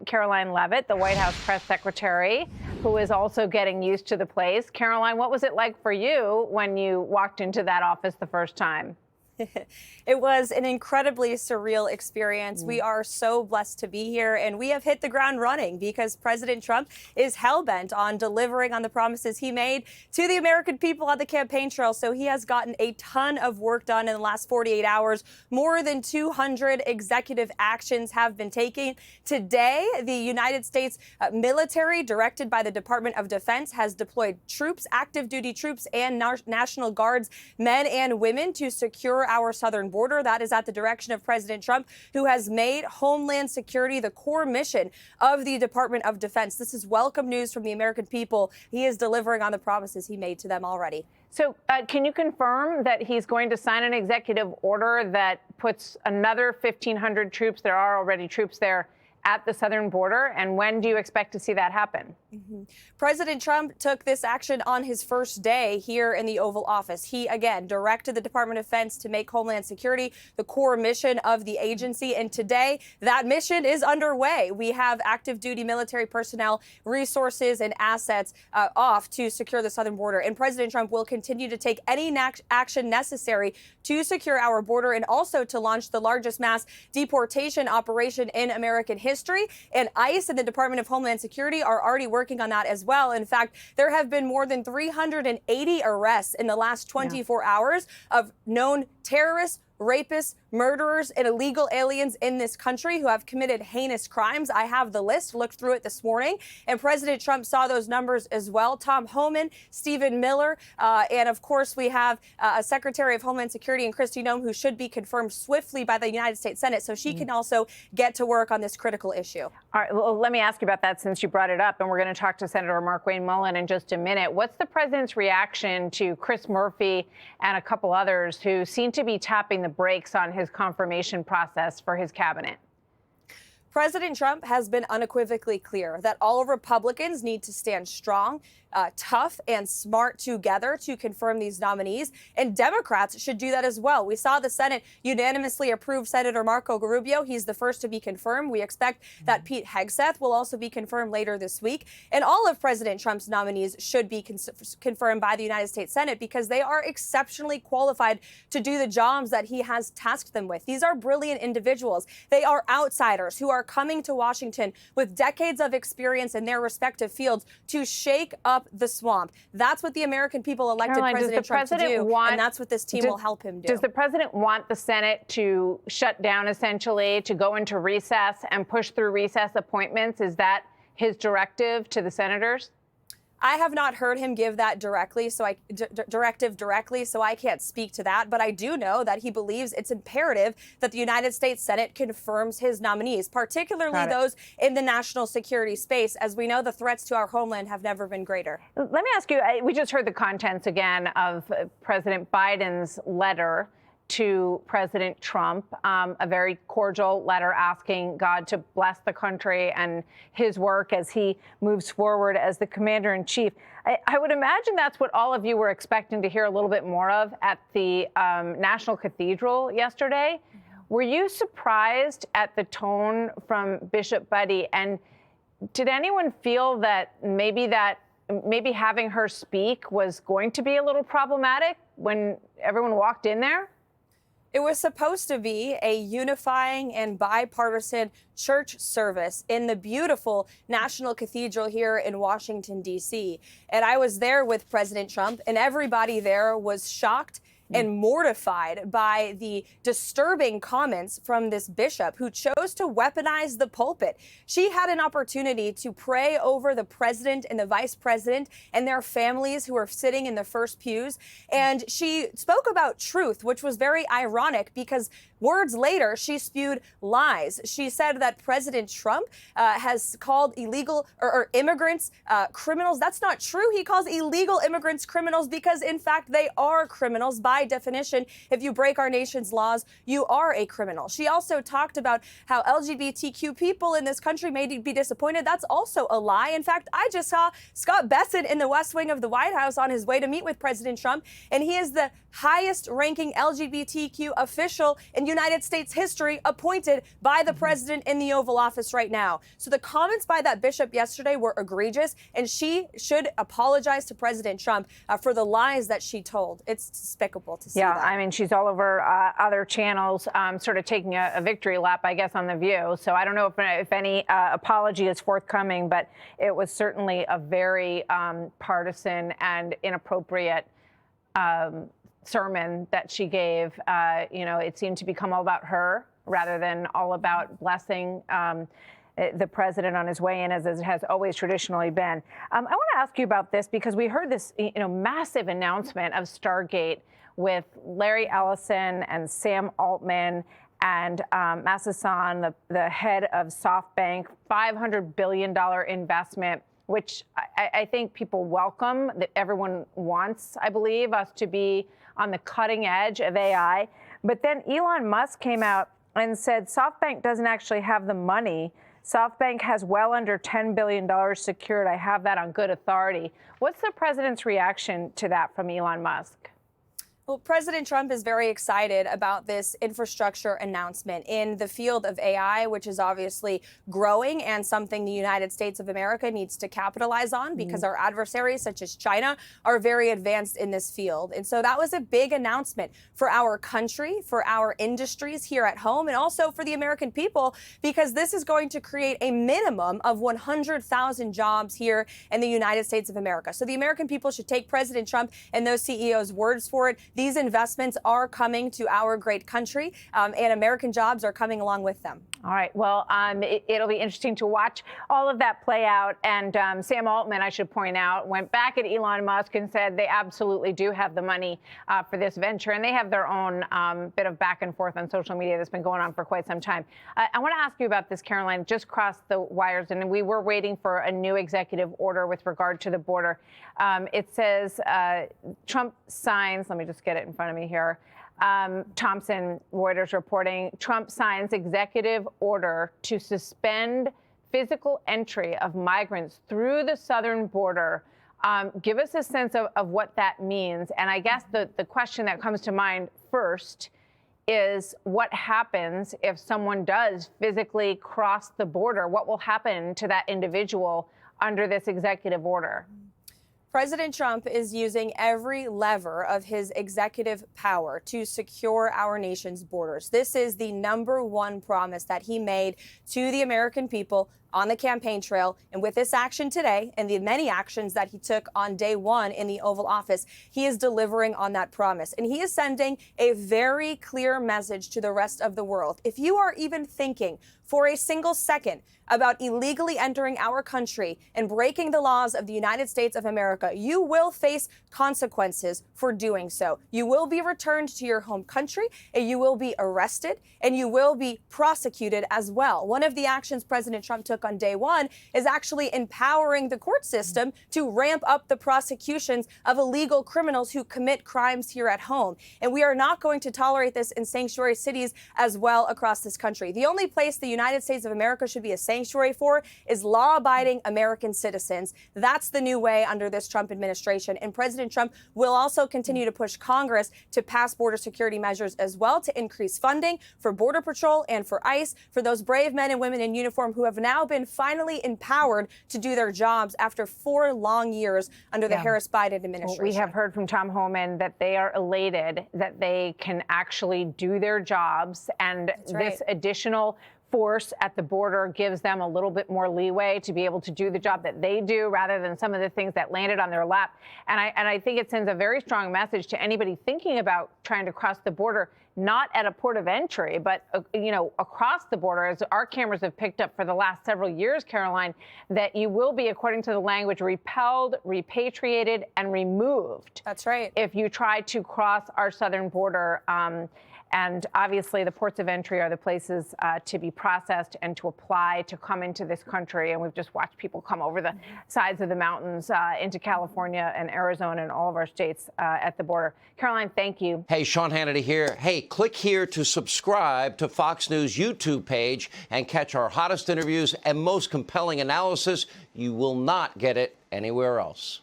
Karoline Leavitt, the White House press secretary, who is also getting used to the place. Karoline, what was it like for you when you walked into that office the first time? It was an incredibly surreal experience. We are so blessed to be here, and we have hit the ground running because President Trump is hell-bent on delivering on the promises he made to the American people on the campaign trail. So he has gotten a ton of work done in the last 48 hours. More than 200 executive actions have been taken. Today, the United States military, directed by the Department of Defense, has deployed troops, active duty troops, and National Guards, men and women, to secure our southern border. That is at the direction of President Trump, who has made Homeland Security the core mission of the Department of Defense. This is welcome news from the American people. He is delivering on the promises he made to them already. So can you confirm that he's going to sign an executive order that puts another 1,500 troops, there are already troops there, at the southern border? And when do you expect to see that happen? President Trump took this action on his first day here in the Oval Office. He, again, directed the Department of Defense to make Homeland Security the core mission of the agency. And today, that mission is underway. We have active duty military personnel, resources, and assets off to secure the southern border. And President Trump will continue to take any action necessary to secure our border and also to launch the largest mass deportation operation in American history. And ICE and the Department of Homeland Security are already working on that as well. In fact, there have been more than 380 arrests in the last 24 hours of known terrorists, rapists, murderers, and illegal aliens in this country who have committed heinous crimes. I have the list, looked through it this morning, and President Trump saw those numbers as well. Tom Homan, Stephen Miller, and of course we have a Secretary of Homeland Security and Kristi Noem, who should be confirmed swiftly by the United States Senate so she can also get to work on this critical issue. All right, well, let me ask you about that since you brought it up, and we're going to talk to Senator Markwayne Mullin in just a minute. What's the president's reaction to Chris Murphy and a couple others who seem to be tapping the brakes on his confirmation process for his cabinet? President Trump has been unequivocally clear that all Republicans need to stand strong, tough, and smart together to confirm these nominees, and Democrats should do that as well. We saw the Senate unanimously approve Senator Marco Rubio. He's the first to be confirmed. We expect that Pete Hegseth will also be confirmed later this week, and all of President Trump's nominees should be confirmed by the United States Senate because they are exceptionally qualified to do the jobs that he has tasked them with. These are brilliant individuals. They are outsiders who are coming to Washington with decades of experience in their respective fields to shake up the swamp. That's what the American people elected President Trump to do, and that's what this team will help him do. Does the president want the Senate to shut down, essentially, to go into recess and push through recess appointments? Is that his directive to the senators? I have not heard him give that directive directly, so I can't speak to that. But I do know that he believes it's imperative that the United States Senate confirms his nominees, particularly those in the national security space. As we know, the threats to our homeland have never been greater. Let me ask you, we just heard the contents again of President Biden's letter to President Trump, a very cordial letter asking God to bless the country and his work as he moves forward as the commander-in-chief. I would imagine that's what all of you were expecting to hear a little bit more of at the National Cathedral yesterday. Were you surprised at the tone from Bishop Budde? And did anyone feel that maybe having her speak was going to be a little problematic when everyone walked in there? It was supposed to be a unifying and bipartisan church service in the beautiful National Cathedral here in Washington, D.C. And I was there with President Trump, and everybody there was shocked and mortified by the disturbing comments from this bishop who chose to weaponize the pulpit. She had an opportunity to pray over the president and the vice president and their families who are sitting in the first pews. And she spoke about truth, which was very ironic because words later, she spewed lies. She said that President Trump has called illegal or immigrants criminals. That's not true. He calls illegal immigrants criminals because, in fact, they are criminals. By definition, if you break our nation's laws, you are a criminal. She also talked about how LGBTQ people in this country may be disappointed. That's also a lie. In fact, I just saw Scott Bessent in the West Wing of the White House on his way to meet with President Trump, and he is the highest ranking LGBTQ official in in United States history appointed by the president in the Oval Office right now. So the comments by that bishop yesterday were egregious, and she should apologize to President Trump for the lies that she told. It's despicable to see that. I mean, she's all over other channels, sort of taking a victory lap, I guess, on The View. So I don't know if any apology is forthcoming, but it was certainly a very partisan and inappropriate sermon that she gave. It seemed to become all about her rather than all about blessing the president on his way in, as it has always traditionally been. I want to ask you about this because we heard this, massive announcement of Stargate with Larry Ellison and Sam Altman and Massasan, the head of SoftBank, $500 billion investment, which I think people welcome, that everyone wants, I believe, us to be on the cutting edge of AI. But then Elon Musk came out and said SoftBank doesn't actually have the money. SoftBank has well under $10 billion secured. I have that on good authority. What's the president's reaction to that from Elon Musk? Well, President Trump is very excited about this infrastructure announcement in the field of AI, which is obviously growing and something the United States of America needs to capitalize on because our adversaries, such as China, are very advanced in this field. And so that was a big announcement for our country, for our industries here at home, and also for the American people, because this is going to create a minimum of 100,000 jobs here in the United States of America. So the American people should take President Trump and those CEOs' words for it. These investments are coming to our great country, and American jobs are coming along with them. All right. Well, it'll be interesting to watch all of that play out. And Sam Altman, I should point out, went back at Elon Musk and said they absolutely do have the money for this venture. And they have their own bit of back and forth on social media that's been going on for quite some time. I want to ask you about this, Karoline. Just crossed the wires, and we were waiting for a new executive order with regard to the border. It says Trump signs, let me just get it in front of me here. Thompson, Reuters reporting, Trump signs executive order to suspend physical entry of migrants through the southern border. Give us a sense of what that means. And I guess the question that comes to mind first is what happens if someone does physically cross the border? What will happen to that individual under this executive order? President Trump is using every lever of his executive power to secure our nation's borders. This is the #1 promise that he made to the American people on the campaign trail. And with this action today and the many actions that he took on day one in the Oval Office, he is delivering on that promise. And he is sending a very clear message to the rest of the world. If you are even thinking for a single second about illegally entering our country and breaking the laws of the United States of America, you will face consequences for doing so. You will be returned to your home country, and you will be arrested, and you will be prosecuted as well. One of the actions President Trump took on day one is actually empowering the court system to ramp up the prosecutions of illegal criminals who commit crimes here at home. And we are not going to tolerate this in sanctuary cities as well across this country. The only place the United States of America should be a sanctuary for is law-abiding American citizens. That's the new way under this Trump administration. And President Trump will also continue to push Congress to pass border security measures as well to increase funding for Border Patrol and for ICE, for those brave men and women in uniform who have now been finally empowered to do their jobs after 4 long years under the Harris-Biden administration. Well, we have heard from Tom Homan that they are elated that they can actually do their jobs, and this additional force at the border gives them a little bit more leeway to be able to do the job that they do rather than some of the things that landed on their lap. And I think it sends a very strong message to anybody thinking about trying to cross the border, not at a port of entry, but, across the border, as our cameras have picked up for the last several years, Karoline, that you will be, according to the language, repelled, repatriated, and removed. That's right. If you try to cross our southern border. And obviously, the ports of entry are the places to be processed and to apply to come into this country. And we've just watched people come over the sides of the mountains into California and Arizona and all of our states at the border. Karoline, thank you. Hey, Sean Hannity here. Hey, click here to subscribe to Fox News YouTube page and catch our hottest interviews and most compelling analysis. You will not get it anywhere else.